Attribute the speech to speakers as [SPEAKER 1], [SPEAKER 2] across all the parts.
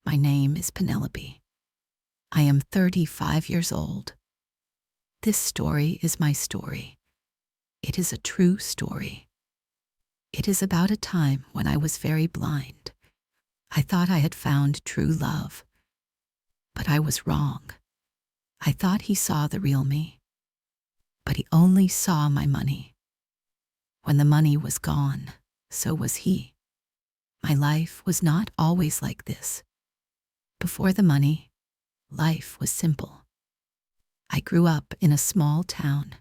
[SPEAKER 1] My name is Penelope. I am 35 years old. This story is my story. It is a true story. It is about a time when I was very blind. I thought I had found true love. But I was wrong. I thought he saw the real me. But he only saw my money. When the money was gone, so was he. My life was not always like this. Before the money, life was simple. I grew up in a small town.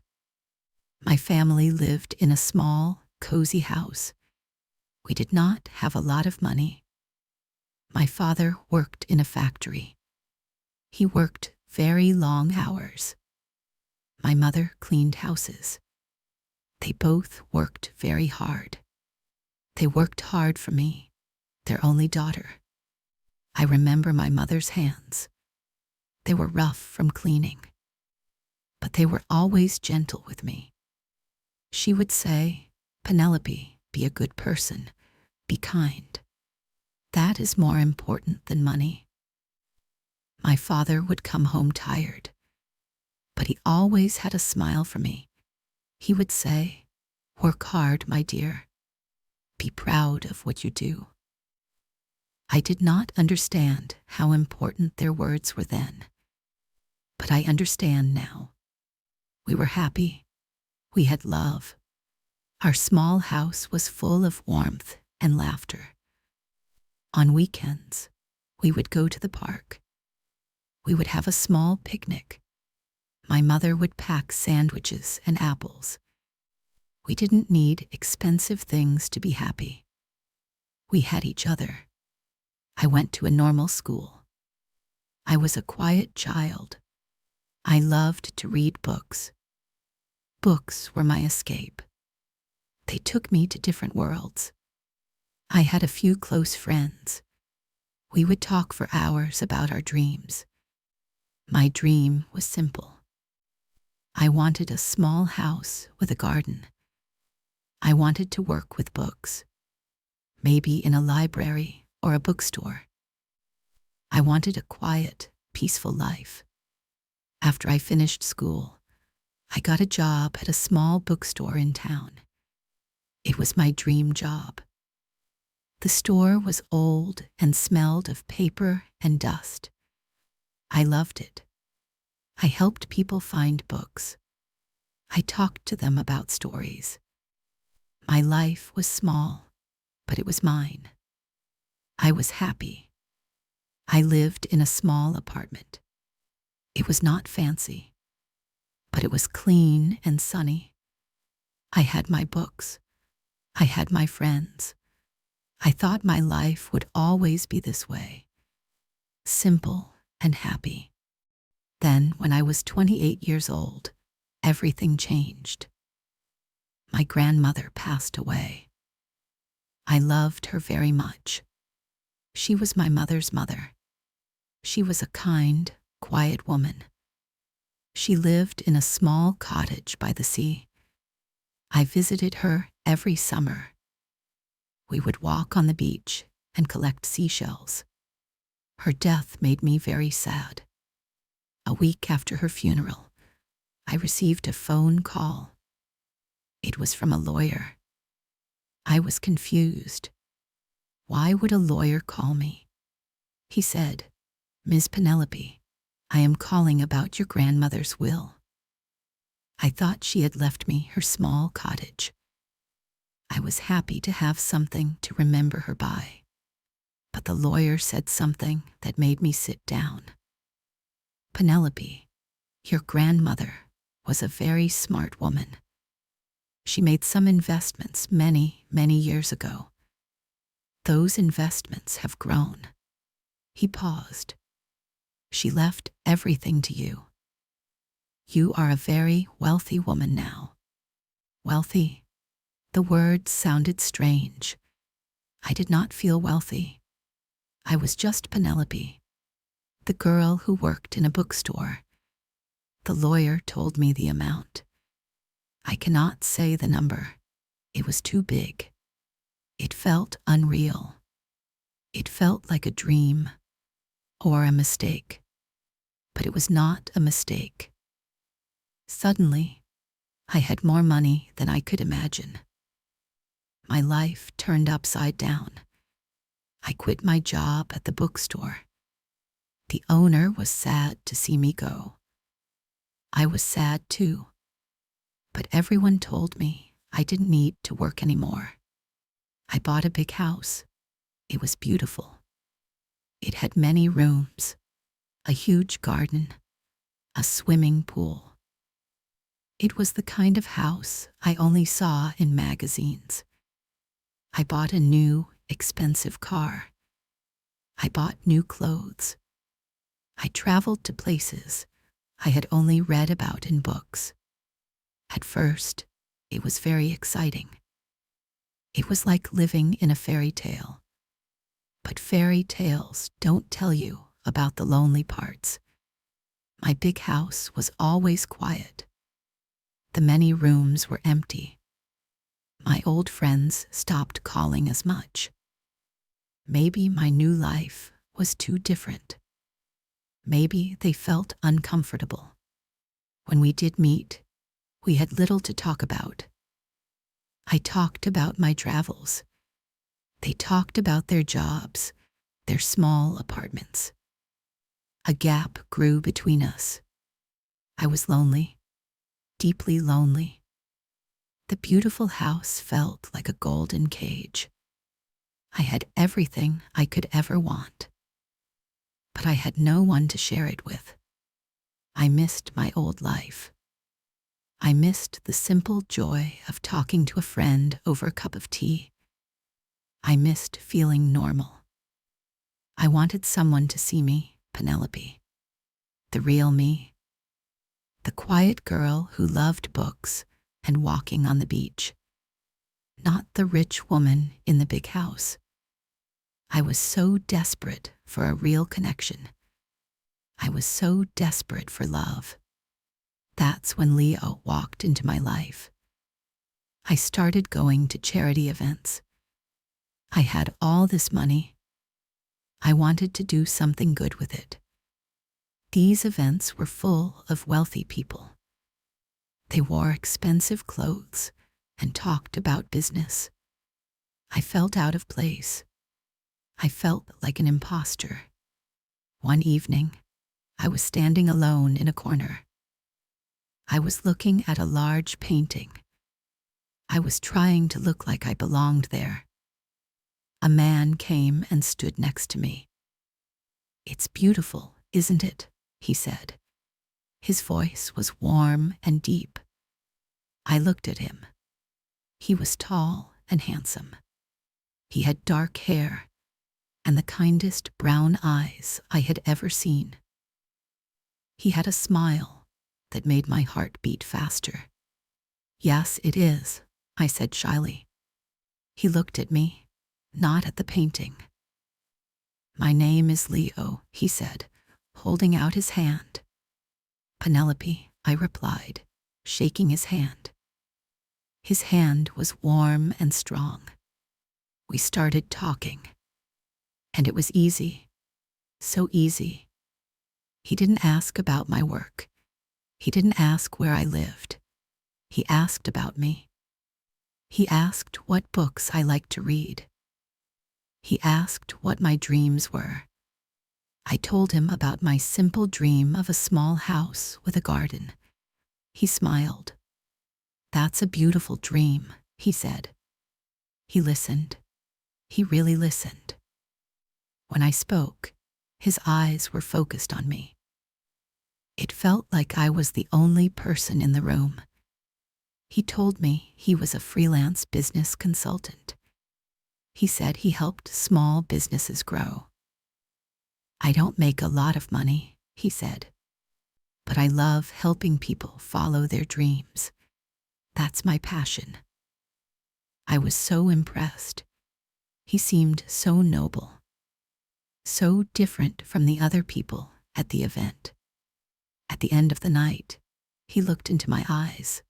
[SPEAKER 1] My family lived in a small, cozy house. We did not have a lot of money. My father worked in a factory. He worked very long hours. My mother cleaned houses. They both worked very hard. They worked hard for me, their only daughter. I remember my mother's hands. They were rough from cleaning, but they were always gentle with me. She would say, "Penelope, be a good person, be kind. That is more important than money." My father would come home tired, but he always had a smile for me. He would say, "Work hard, my dear. Be proud of what you do." I did not understand how important their words were then, but I understand now. We were happy. We had love. Our small house was full of warmth and laughter. On weekends, we would go to the park. We would have a small picnic. My mother would pack sandwiches and apples. We didn't need expensive things to be happy. We had each other. I went to a normal school. I was a quiet child. I loved to read books. Books were my escape. They took me to different worlds. I had a few close friends. We would talk for hours about our dreams. My dream was simple. I wanted a small house with a garden. I wanted to work with books, maybe in a library or a bookstore. I wanted a quiet, peaceful life. After I finished school, I got a job at a small bookstore in town. It was my dream job. The store was old and smelled of paper and dust. I loved it. I helped people find books. I talked to them about stories. My life was small, but it was mine. I was happy. I lived in a small apartment. It was not fancy, but it was clean and sunny. I had my books. I had my friends. I thought my life would always be this way, simple and happy. Then, when I was 28 years old, everything changed. My grandmother passed away. I loved her very much. She was my mother's mother. She was a kind, quiet woman. She lived in a small cottage by the sea. I visited her every summer. We would walk on the beach and collect seashells. Her death made me very sad. A week after her funeral, I received a phone call. It was from a lawyer. I was confused. Why would a lawyer call me? He said, "Ms. Penelope, I am calling about your grandmother's will." I thought she had left me her small cottage. I was happy to have something to remember her by. But the lawyer said something that made me sit down. "Penelope, your grandmother was a very smart woman. She made some investments many, many years ago. Those investments have grown." He paused. "She left everything to you. You are a very wealthy woman now." Wealthy? The word sounded strange. I did not feel wealthy. I was just Penelope, the girl who worked in a bookstore. The lawyer told me the amount. I cannot say the number. It was too big. It felt unreal. It felt like a dream. or a mistake. But it was not a mistake. Suddenly, I had more money than I could imagine. My life turned upside down. I quit my job at the bookstore. The owner was sad to see me go. I was sad too, but everyone told me I didn't need to work anymore. I bought a big house. It was beautiful. It had many rooms, a huge garden, a swimming pool. It was the kind of house I only saw in magazines. I bought a new, expensive car. I bought new clothes. I traveled to places I had only read about in books. At first, it was very exciting. It was like living in a fairy tale. But fairy tales don't tell you about the lonely parts. My big house was always quiet. The many rooms were empty. My old friends stopped calling as much. Maybe my new life was too different. Maybe they felt uncomfortable. When we did meet, we had little to talk about. I talked about my travels. They talked about their jobs, their small apartments. A gap grew between us. I was lonely, deeply lonely. The beautiful house felt like a golden cage. I had everything I could ever want. But I had no one to share it with. I missed my old life. I missed the simple joy of talking to a friend over a cup of tea. I missed feeling normal. I wanted someone to see me, Penelope. The real me. The quiet girl who loved books and walking on the beach. Not the rich woman in the big house. I was so desperate for a real connection. I was so desperate for love. That's when Leo walked into my life. I started going to charity events. I had all this money. I wanted to do something good with it. These events were full of wealthy people. They wore expensive clothes and talked about business. I felt out of place. I felt like an imposter. One evening, I was standing alone in a corner. I was looking at a large painting. I was trying to look like I belonged there. A man came and stood next to me. "It's beautiful, isn't it?" he said. His voice was warm and deep. I looked at him. He was tall and handsome. He had dark hair and the kindest brown eyes I had ever seen. He had a smile that made my heart beat faster. "Yes, it is," I said shyly. He looked at me, not at the painting. "My name is Leo," he said, holding out his hand. "Penelope," I replied, shaking his hand. His hand was warm and strong. We started talking. And it was easy, so easy. He didn't ask about my work. He didn't ask where I lived. He asked about me. He asked what books I liked to read. He asked what my dreams were. I told him about my simple dream of a small house with a garden. He smiled. "That's a beautiful dream," he said. He listened. He really listened. When I spoke, his eyes were focused on me. It felt like I was the only person in the room. He told me he was a freelance business consultant. He said he helped small businesses grow. "I don't make a lot of money," he said, "but I love helping people follow their dreams. That's my passion." I was so impressed. He seemed so noble. So different from the other people at the event. At the end of the night, he looked into my eyes.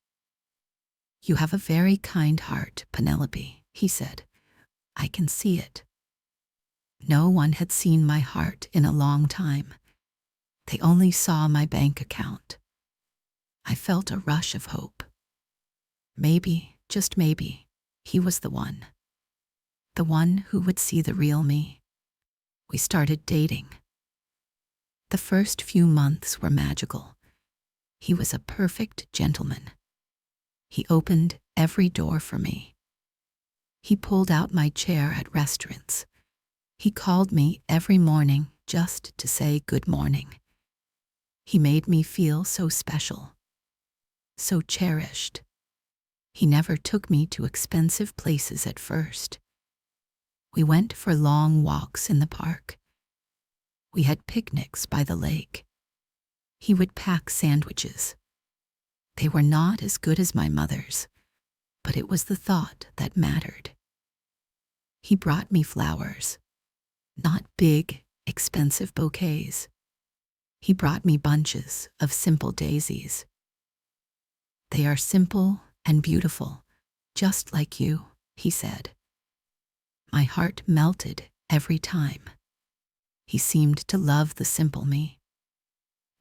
[SPEAKER 1] "You have a very kind heart, Penelope," he said. "I can see it." No one had seen my heart in a long time. They only saw my bank account. I felt a rush of hope. Maybe, just maybe, he was the one. The one who would see the real me. We started dating. The first few months were magical. He was a perfect gentleman. He opened every door for me. He pulled out my chair at restaurants. He called me every morning just to say good morning. He made me feel so special, so cherished. He never took me to expensive places at first. We went for long walks in the park. We had picnics by the lake. He would pack sandwiches. They were not as good as my mother's, but it was the thought that mattered. He brought me flowers, not big, expensive bouquets. He brought me bunches of simple daisies. They are simple and beautiful, just like you, he said. My heart melted every time. He seemed to love the simple me,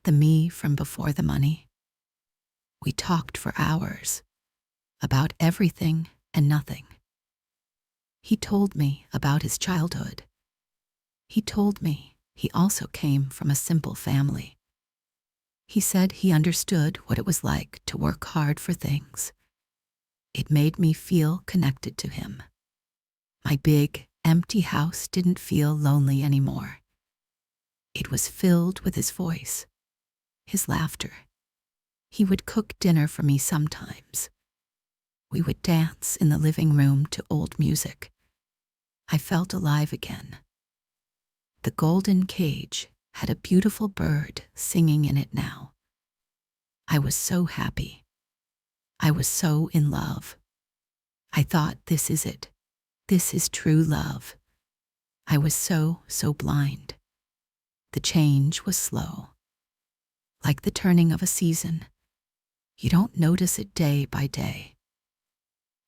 [SPEAKER 1] the me from before the money. We talked for hours about everything and nothing. He told me about his childhood. He told me he also came from a simple family. He said he understood what it was like to work hard for things. It made me feel connected to him. My big, empty house didn't feel lonely anymore. It was filled with his voice, his laughter. He would cook dinner for me sometimes. We would dance in the living room to old music. I felt alive again. The golden cage had a beautiful bird singing in it now. I was so happy. I was so in love. I thought, this is it. This is true love. I was so blind. The change was slow. Like the turning of a season. You don't notice it day by day.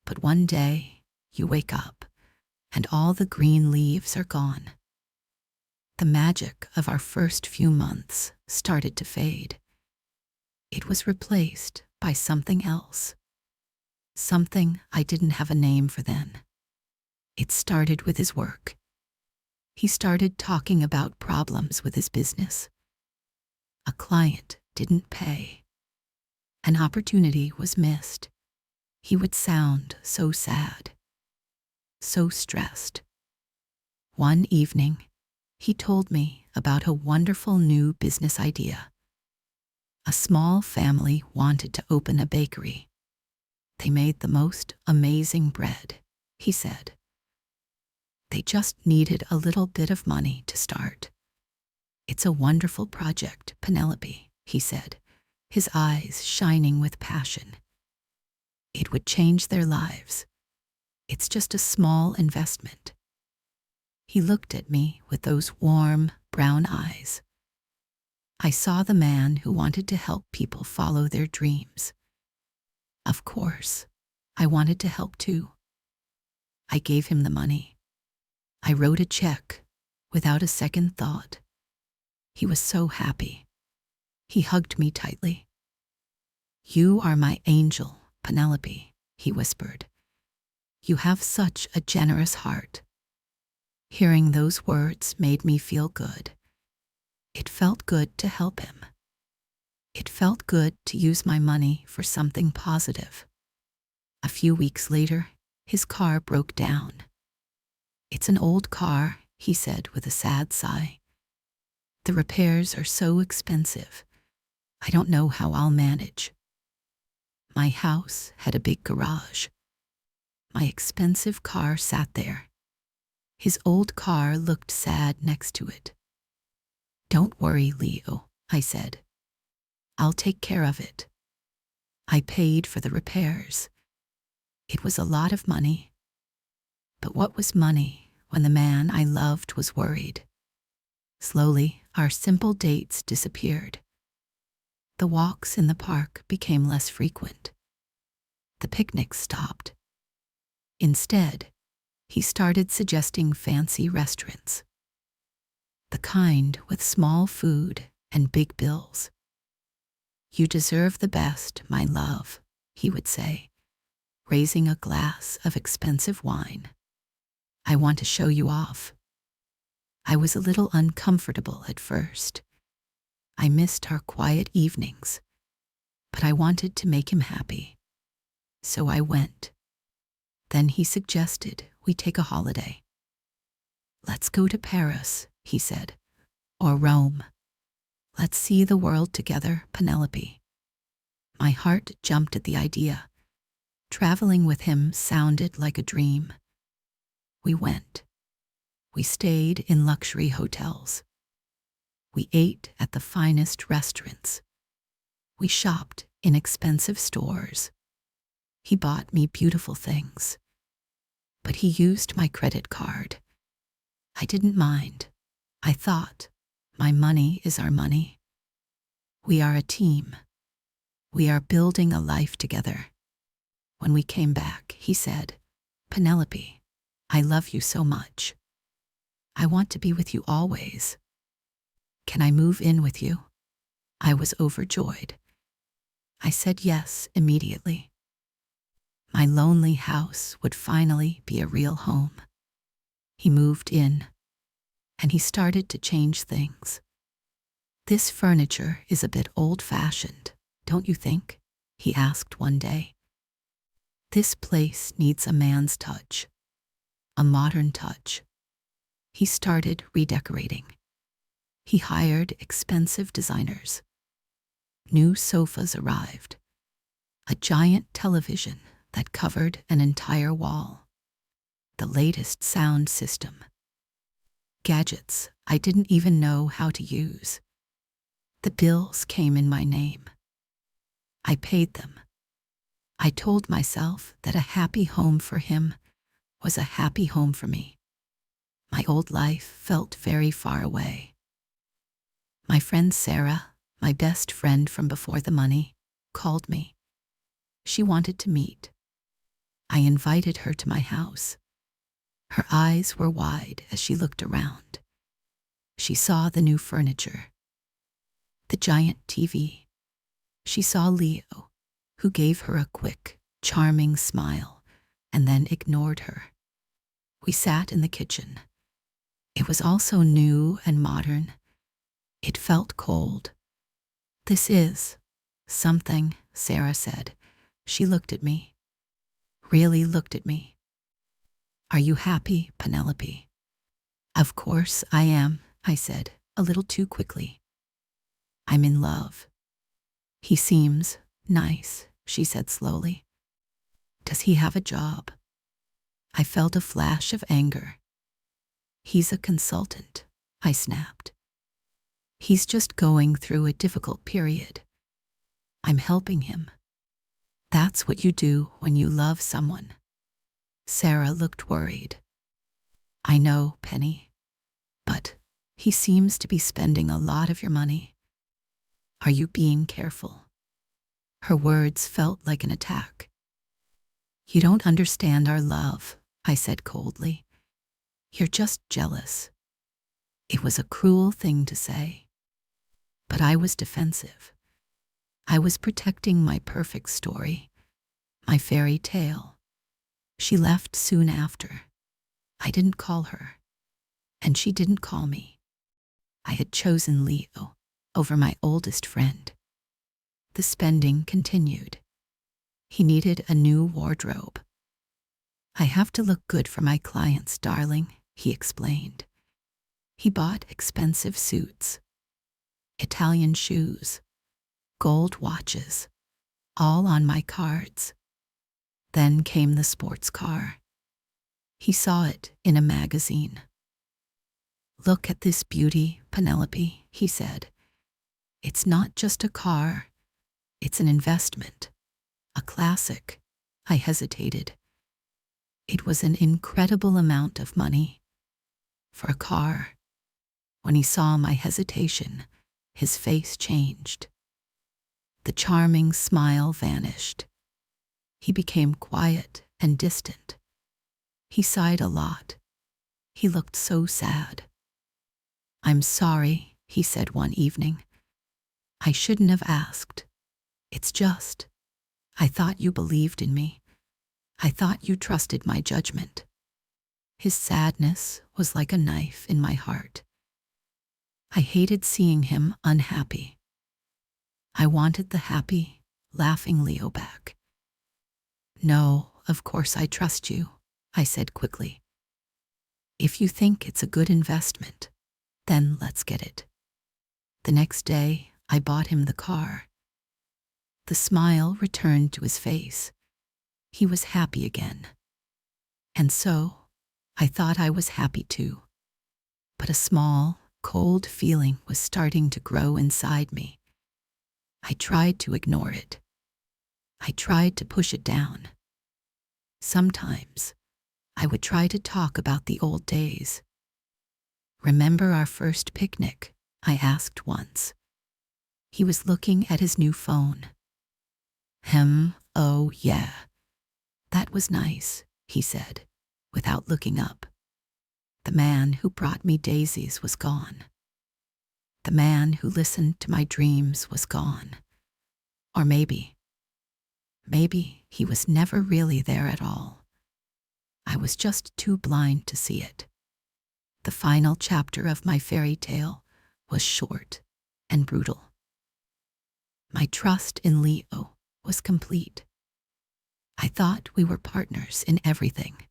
[SPEAKER 1] But one day, you wake up, and all the green leaves are gone. The magic of our first few months started to fade. It was replaced by something else. Something I didn't have a name for then. It started with his work. He started talking about problems with his business. A client didn't pay. An opportunity was missed. He would sound so sad, so stressed. One evening, he told me about a wonderful new business idea. A small family wanted to open a bakery. They made the most amazing bread, he said. They just needed a little bit of money to start. It's a wonderful project, Penelope, he said, his eyes shining with passion. It would change their lives. It's just a small investment. He looked at me with those warm, brown eyes. I saw the man who wanted to help people follow their dreams. Of course, I wanted to help too. I gave him the money. I wrote a check without a second thought. He was so happy. He hugged me tightly. You are my angel, Penelope, he whispered. You have such a generous heart. Hearing those words made me feel good. It felt good to help him. It felt good to use my money for something positive. A few weeks later, his car broke down. It's an old car, he said with a sad sigh. The repairs are so expensive. I don't know how I'll manage. My house had a big garage. My expensive car sat there. His old car looked sad next to it. Don't worry, Leo, I said. I'll take care of it. I paid for the repairs. It was a lot of money. But what was money when the man I loved was worried? Slowly, our simple dates disappeared. The walks in the park became less frequent. The picnics stopped. Instead, he started suggesting fancy restaurants. the kind with small food and big bills. "You deserve the best, my love," he would say, raising a glass of expensive wine. "I want to show you off." I was a little uncomfortable at first. I missed our quiet evenings, but I wanted to make him happy. So I went. Then he suggested we take a holiday. "Let's go to Paris," he said, "or Rome. Let's see the world together, Penelope." My heart jumped at the idea. Traveling with him sounded like a dream. We went. We stayed in luxury hotels. We ate at the finest restaurants. We shopped in expensive stores. He bought me beautiful things. But he used my credit card. I didn't mind. I thought, my money is our money. We are a team. We are building a life together. When we came back, he said, "Penelope, I love you so much. I want to be with you always. Can I move in with you?" I was overjoyed. I said yes immediately. My lonely house would finally be a real home. He moved in, and he started to change things. "This furniture is a bit old-fashioned, don't you think?" he asked one day. "This place needs a man's touch, a modern touch." He started redecorating. He hired expensive designers. New sofas arrived, a giant television that covered an entire wall, the latest sound system, gadgets I didn't even know how to use. The bills came in my name. I paid them. I told myself that a happy home for him was a happy home for me. My old life felt very far away. My friend Sarah, my best friend from before the money, called me. She wanted to meet. I invited her to my house. Her eyes were wide as she looked around. She saw the new furniture, the giant TV. She saw Leo, who gave her a quick, charming smile and then ignored her. We sat in the kitchen. It was also new and modern. It felt cold. "This is something," Sarah said. She looked at me. Really looked at me. "Are you happy, Penelope?" "Of course I am," I said, a little too quickly. "I'm in love." "He seems nice," she said slowly. "Does he have a job?" I felt a flash of anger. "He's a consultant," I snapped. "He's just going through a difficult period. I'm helping him." "That's what you do when you love someone." Sarah looked worried. "I know, Penny, but he seems to be spending a lot of your money. Are you being careful?" Her words felt like an attack. "You don't understand our love," I said coldly. "You're just jealous." It was a cruel thing to say, but I was defensive. I was protecting my perfect story, my fairy tale. She left soon after. I didn't call her, and she didn't call me. I had chosen Leo over my oldest friend. The spending continued. He needed a new wardrobe. "I have to look good for my clients, darling," he explained. He bought expensive suits, Italian shoes, gold watches, all on my cards. Then came the sports car. He saw it in a magazine. "Look at this beauty, Penelope," he said. "It's not just a car, it's an investment, a classic." I hesitated. It was an incredible amount of money for a car. When he saw my hesitation, his face changed. The charming smile vanished. He became quiet and distant. He sighed a lot. He looked so sad. "I'm sorry," he said one evening. "I shouldn't have asked. It's just, I thought you believed in me. I thought you trusted my judgment." His sadness was like a knife in my heart. I hated seeing him unhappy. I wanted the happy, laughing Leo back. "No, of course I trust you," I said quickly. "If you think it's a good investment, then let's get it." The next day, I bought him the car. The smile returned to his face. He was happy again. And so, I thought I was happy too. But a small, cold feeling was starting to grow inside me. I tried to ignore it. I tried to push it down. Sometimes, I would try to talk about the old days. "Remember our first picnic?" I asked once. He was looking at his new phone. "Oh yeah. That was nice," he said, without looking up. The man who brought me daisies was gone. The man who listened to my dreams was gone. Or maybe he was never really there at all. I was just too blind to see it. The final chapter of my fairy tale was short and brutal. My trust in Leo was complete. I thought we were partners in everything.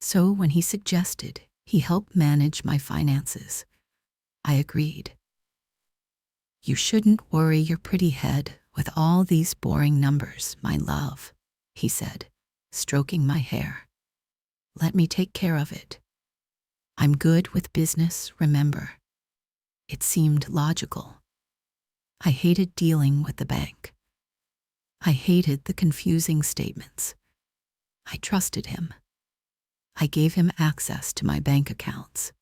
[SPEAKER 1] So when he suggested he help manage my finances, I agreed. "You shouldn't worry your pretty head with all these boring numbers, my love," he said, stroking my hair. "Let me take care of it. I'm good with business, remember." It seemed logical. I hated dealing with the bank. I hated the confusing statements. I trusted him. I gave him access to my bank accounts.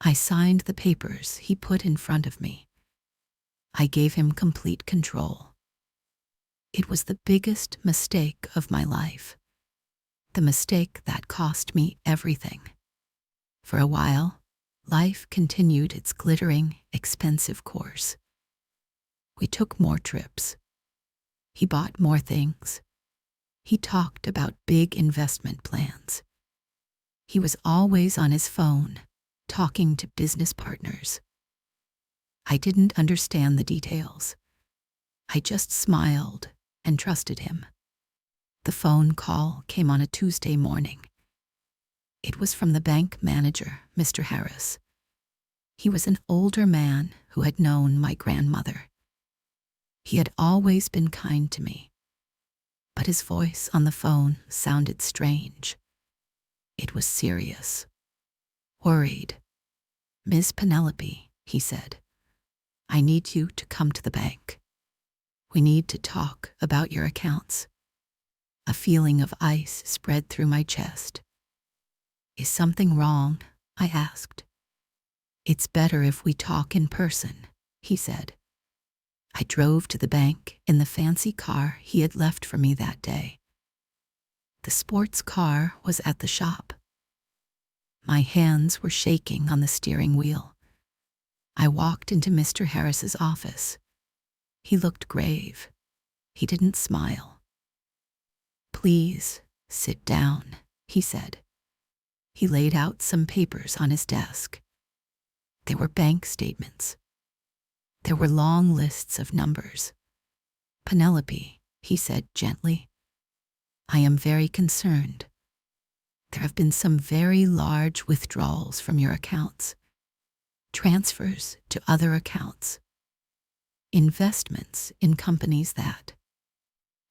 [SPEAKER 1] I signed the papers he put in front of me. I gave him complete control. It was the biggest mistake of my life. The mistake that cost me everything. For a while, life continued its glittering, expensive course. We took more trips. He bought more things. He talked about big investment plans. He was always on his phone, talking to business partners. I didn't understand the details. I just smiled and trusted him. The phone call came on a Tuesday morning. It was from the bank manager, Mr. Harris. He was an older man who had known my grandmother. He had always been kind to me, but his voice on the phone sounded strange. It was serious. Worried. "Miss Penelope," he said, "I need you to come to the bank. We need to talk about your accounts." A feeling of ice spread through my chest. "Is something wrong?" I asked. "It's better if we talk in person," he said. I drove to the bank in the fancy car he had left for me that day. The sports car was at the shop. My hands were shaking on the steering wheel. I walked into Mr. Harris's office. He looked grave. He didn't smile. "Please, sit down," he said. He laid out some papers on his desk. They were bank statements. There were long lists of numbers. "Penelope," he said gently, "I am very concerned. There have been some very large withdrawals from your accounts, transfers to other accounts, investments in companies that,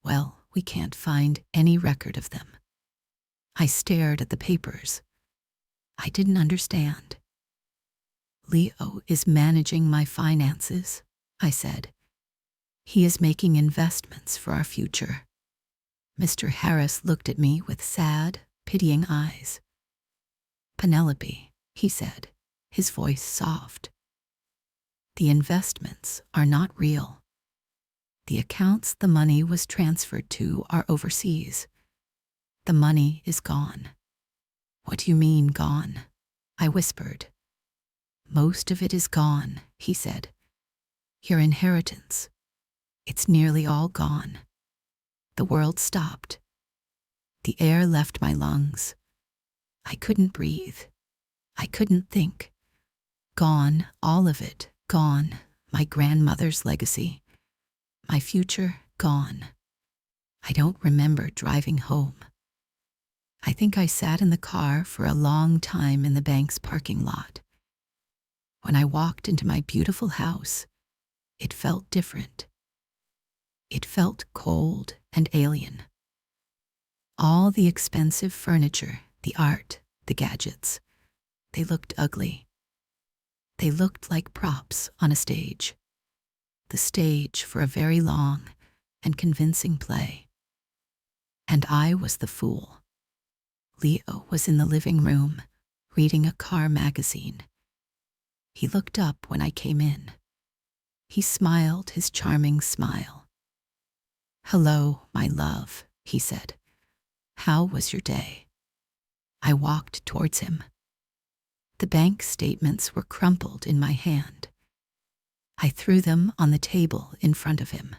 [SPEAKER 1] well, we can't find any record of them." I stared at the papers. I didn't understand. "Leo is managing my finances," I said. "He is making investments for our future." Mr. Harris looked at me with sad, pitying eyes. "Penelope," he said, his voice soft. "The investments are not real. The accounts the money was transferred to are overseas. The money is gone." "What do you mean, gone?" I whispered. Most of it is gone, he said. Your inheritance. It's nearly all gone. The world stopped. The air left my lungs. I couldn't breathe. I couldn't think. Gone, all of it, gone. My grandmother's legacy. My future, gone. I don't remember driving home. I think I sat in the car for a long time in the bank's parking lot. When I walked into my beautiful house, it felt different. It felt cold and alien. All the expensive furniture, the art, the gadgets, they looked ugly. They looked like props on a stage. The stage for a very long and convincing play. And I was the fool. Leo was in the living room, reading a car magazine. He looked up when I came in. He smiled his charming smile. "Hello, my love," he said. "How was your day?" I walked towards him. The bank statements were crumpled in my hand. I threw them on the table in front of him.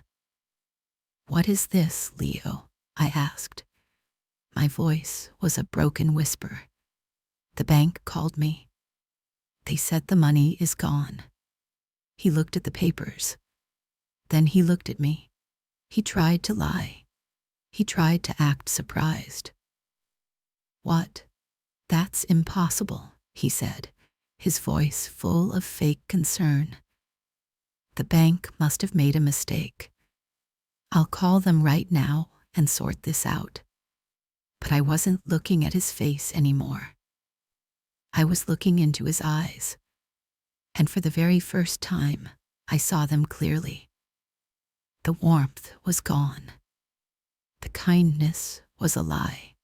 [SPEAKER 1] "What is this, Leo?" I asked. My voice was a broken whisper. The bank called me. They said the money is gone. He looked at the papers. Then he looked at me. He tried to lie. He tried to act surprised. "What? That's impossible," he said, his voice full of fake concern. "The bank must have made a mistake. I'll call them right now and sort this out." But I wasn't looking at his face anymore. I was looking into his eyes, and for the very first time, I saw them clearly. The warmth was gone. The kindness was a lie.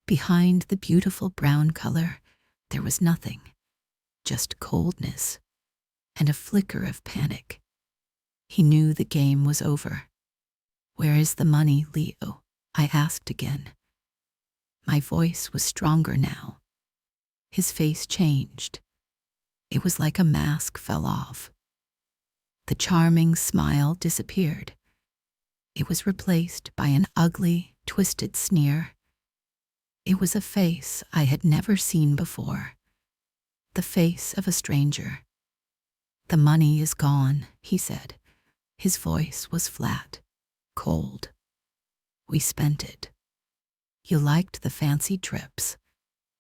[SPEAKER 1] Behind the beautiful brown color, there was nothing, just coldness and a flicker of panic. He knew the game was over. "Where is the money, Leo?" I asked again. My voice was stronger now. His face changed. It was like a mask fell off. The charming smile disappeared. It was replaced by an ugly, twisted sneer. It was a face I had never seen before. The face of a stranger. "The money is gone," he said. His voice was flat, cold. "We spent it. You liked the fancy trips,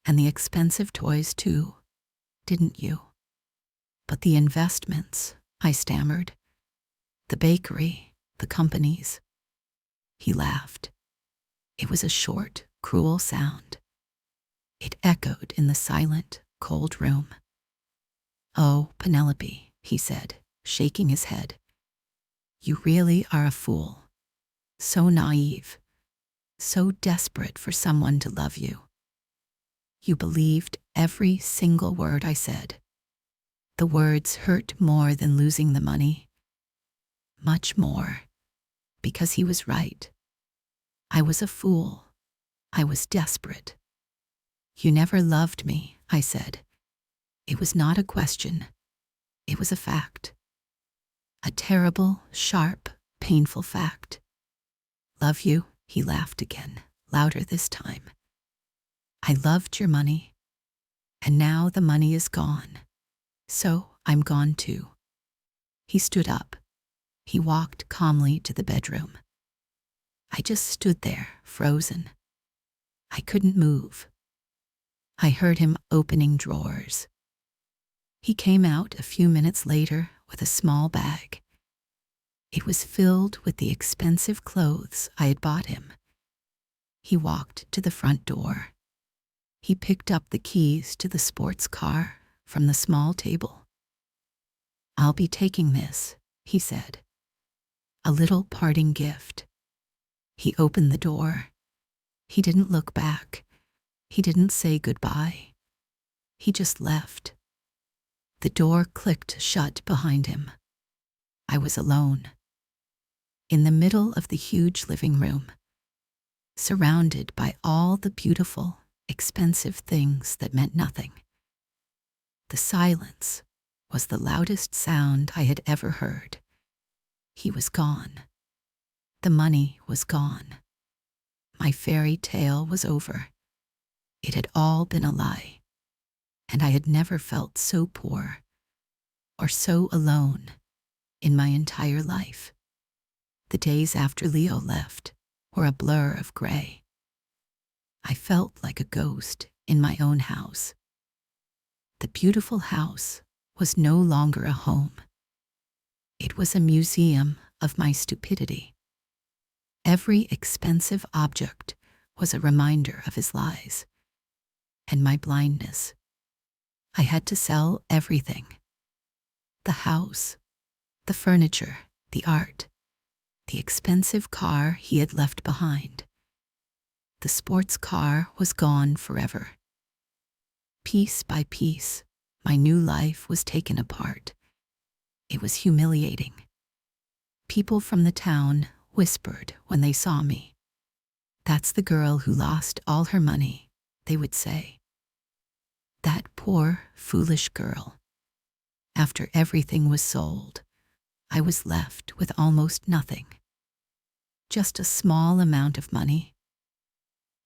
[SPEAKER 1] and the expensive toys too, didn't you? But the investments," I stammered. "The bakery, the companies." He laughed. It was a short, cruel sound. It echoed in the silent, cold room. "Oh, Penelope," he said, shaking his head. "You really are a fool. So naive. So desperate for someone to love you. You believed every single word I said. The words hurt more than losing the money. Much more, because he was right. I was a fool. I was desperate. You never loved me," I said. It was not a question. It was a fact. A terrible, sharp, painful fact. "Love you?" He laughed again, louder this time. "I loved your money, and now the money is gone. So I'm gone too." He stood up. He walked calmly to the bedroom. I just stood there, frozen. I couldn't move. I heard him opening drawers. He came out a few minutes later with a small bag. It was filled with the expensive clothes I had bought him. He walked to the front door. He picked up the keys to the sports car from the small table. "I'll be taking this," he said. "A little parting gift." He opened the door. He didn't look back. He didn't say goodbye. He just left. The door clicked shut behind him. I was alone. In the middle of the huge living room, surrounded by all the beautiful, expensive things that meant nothing. The silence was the loudest sound I had ever heard. He was gone. The money was gone. My fairy tale was over. It had all been a lie, and I had never felt so poor or so alone in my entire life. The days after Leo left were a blur of gray. I felt like a ghost in my own house. The beautiful house was no longer a home. It was a museum of my stupidity. Every expensive object was a reminder of his lies and my blindness. I had to sell everything. The house, the furniture, the art, the expensive car he had left behind. The sports car was gone forever. Piece by piece, my new life was taken apart. It was humiliating. People from the town whispered when they saw me. "That's the girl who lost all her money," they would say. That poor, foolish girl. After everything was sold, I was left with almost nothing. Just a small amount of money.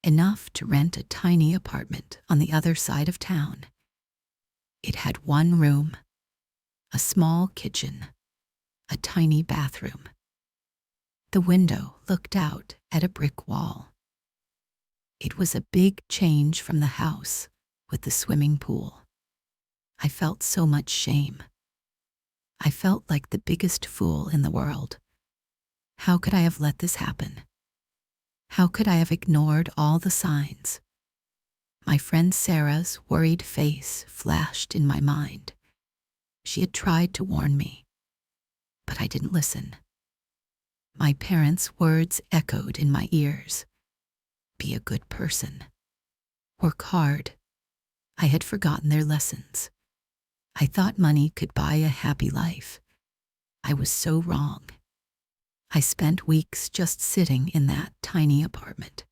[SPEAKER 1] Enough to rent a tiny apartment on the other side of town. It had one room, a small kitchen, a tiny bathroom. The window looked out at a brick wall. It was a big change from the house with the swimming pool. I felt so much shame. I felt like the biggest fool in the world. How could I have let this happen? How could I have ignored all the signs? My friend Sarah's worried face flashed in my mind. She had tried to warn me, but I didn't listen. My parents' words echoed in my ears. Be a good person. Work hard. I had forgotten their lessons. I thought money could buy a happy life. I was so wrong. I spent weeks just sitting in that tiny apartment.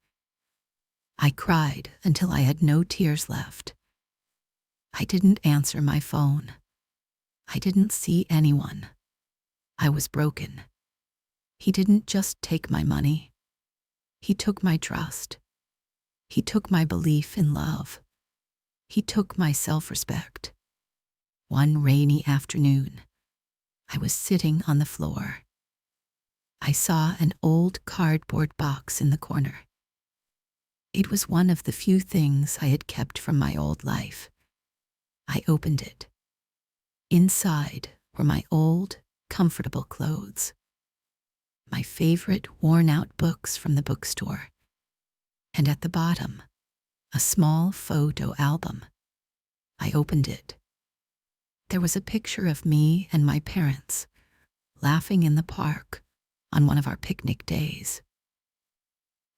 [SPEAKER 1] I cried until I had no tears left. I didn't answer my phone. I didn't see anyone. I was broken. He didn't just take my money. He took my trust. He took my belief in love. He took my self-respect. One rainy afternoon, I was sitting on the floor. I saw an old cardboard box in the corner. It was one of the few things I had kept from my old life. I opened it. Inside were my old, comfortable clothes, my favorite worn-out books from the bookstore, and at the bottom, a small photo album. I opened it. There was a picture of me and my parents laughing in the park on one of our picnic days.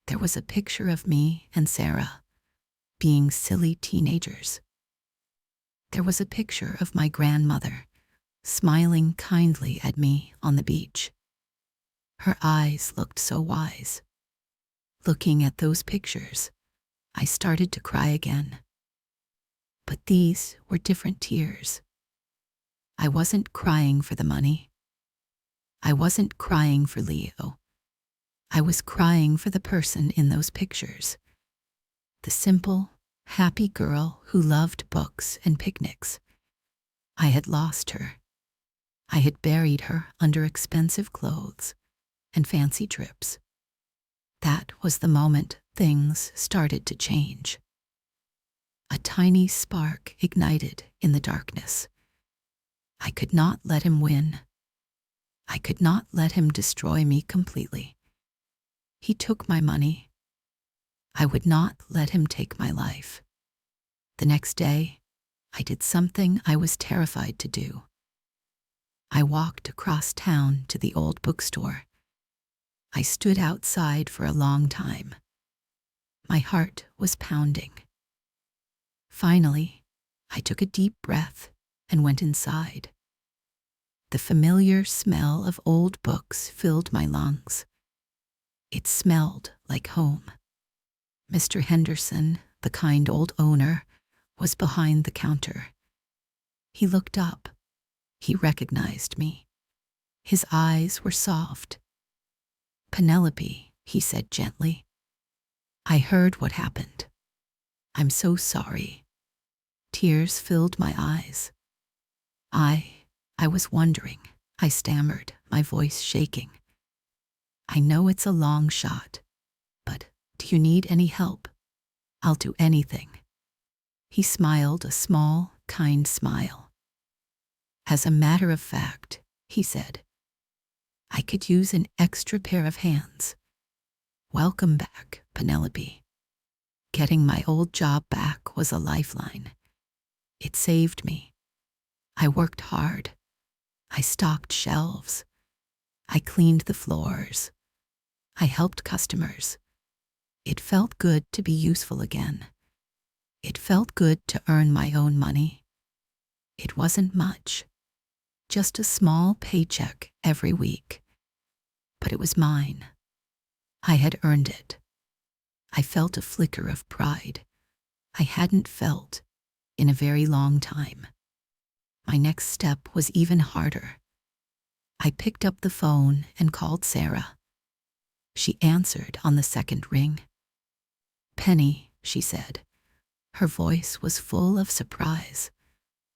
[SPEAKER 1] There was a picture of me and Sarah being silly teenagers. There was a picture of my grandmother smiling kindly at me on the beach. Her eyes looked so wise. Looking at those pictures, I started to cry again. But these were different tears. I wasn't crying for the money. I wasn't crying for Leo. I was crying for the person in those pictures. The simple, happy girl who loved books and picnics. I had lost her. I had buried her under expensive clothes and fancy trips. That was the moment things started to change. A tiny spark ignited in the darkness. I could not let him win. I could not let him destroy me completely. He took my money. I would not let him take my life. The next day, I did something I was terrified to do. I walked across town to the old bookstore. I stood outside for a long time. My heart was pounding. Finally, I took a deep breath and went inside. The familiar smell of old books filled my lungs. It smelled like home. Mr. Henderson, the kind old owner, was behind the counter. He looked up. He recognized me. His eyes were soft. "Penelope," he said gently, "I heard what happened. I'm so sorry." Tears filled my eyes. I was wondering, I stammered, my voice shaking. "I know it's a long shot, but do you need any help? I'll do anything." He smiled a small, kind smile. "As a matter of fact," he said, "I could use an extra pair of hands. Welcome back, Penelope. Getting my old job back was a lifeline. It saved me. I worked hard. I stocked shelves. I cleaned the floors. I helped customers. It felt good to be useful again. It felt good to earn my own money. It wasn't much, just a small paycheck every week. But it was mine. I had earned it. I felt a flicker of pride I hadn't felt in a very long time. My next step was even harder. I picked up the phone and called Sarah. She answered on the second ring. "Penny," she said. Her voice was full of surprise.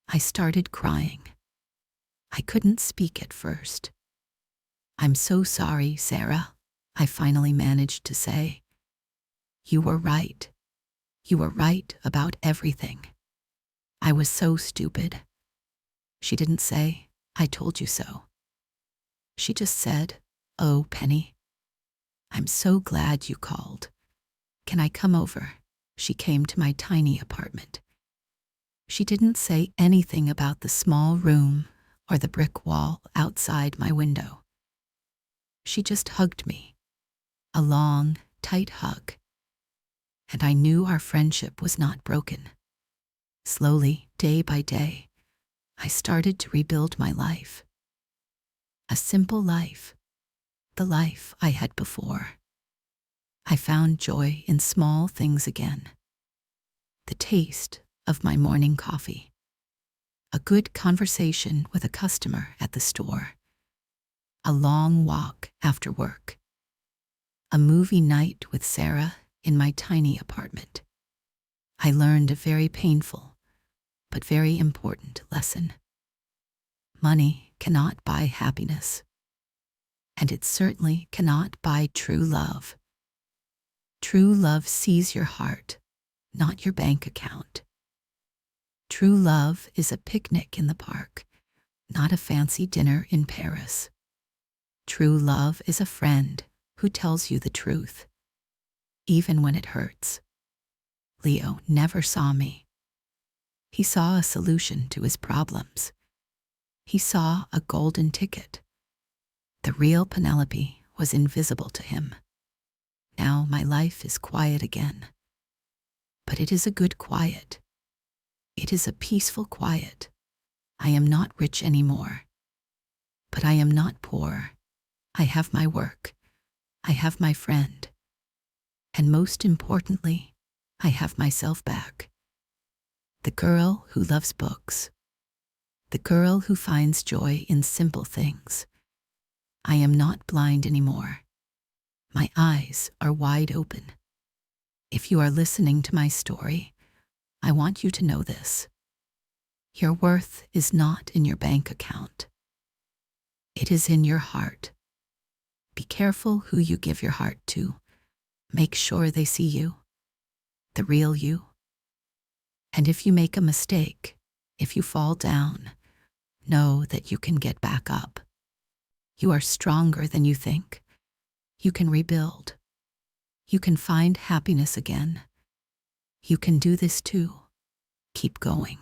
[SPEAKER 1] I started crying. I couldn't speak at first. "I'm so sorry, Sarah," I finally managed to say. "You were right. You were right about everything. I was so stupid." She didn't say, "I told you so." She just said, "Oh, Penny, I'm so glad you called. Can I come over?" She came to my tiny apartment. She didn't say anything about the small room or the brick wall outside my window. She just hugged me, a long, tight hug, and I knew our friendship was not broken. Slowly, day by day, I started to rebuild my life. A simple life, the life I had before. I found joy in small things again. The taste of my morning coffee. A good conversation with a customer at the store. A long walk after work. A movie night with Sarah in my tiny apartment. I learned a very painful but very important lesson. Money cannot buy happiness, and it certainly cannot buy true love. True love sees your heart, not your bank account. True love is a picnic in the park, not a fancy dinner in Paris. True love is a friend who tells you the truth, even when it hurts. Leo never saw me. He saw a solution to his problems. He saw a golden ticket. The real Penelope was invisible to him. Now my life is quiet again. But it is a good quiet. It is a peaceful quiet. I am not rich anymore. But I am not poor. I have my work. I have my friend. And most importantly, I have myself back. The girl who loves books. The girl who finds joy in simple things. I am not blind anymore. My eyes are wide open. If you are listening to my story, I want you to know this. Your worth is not in your bank account. It is in your heart. Be careful who you give your heart to. Make sure they see you, the real you. And if you make a mistake, if you fall down, know that you can get back up. You are stronger than you think. You can rebuild. You can find happiness again. You can do this too. Keep going.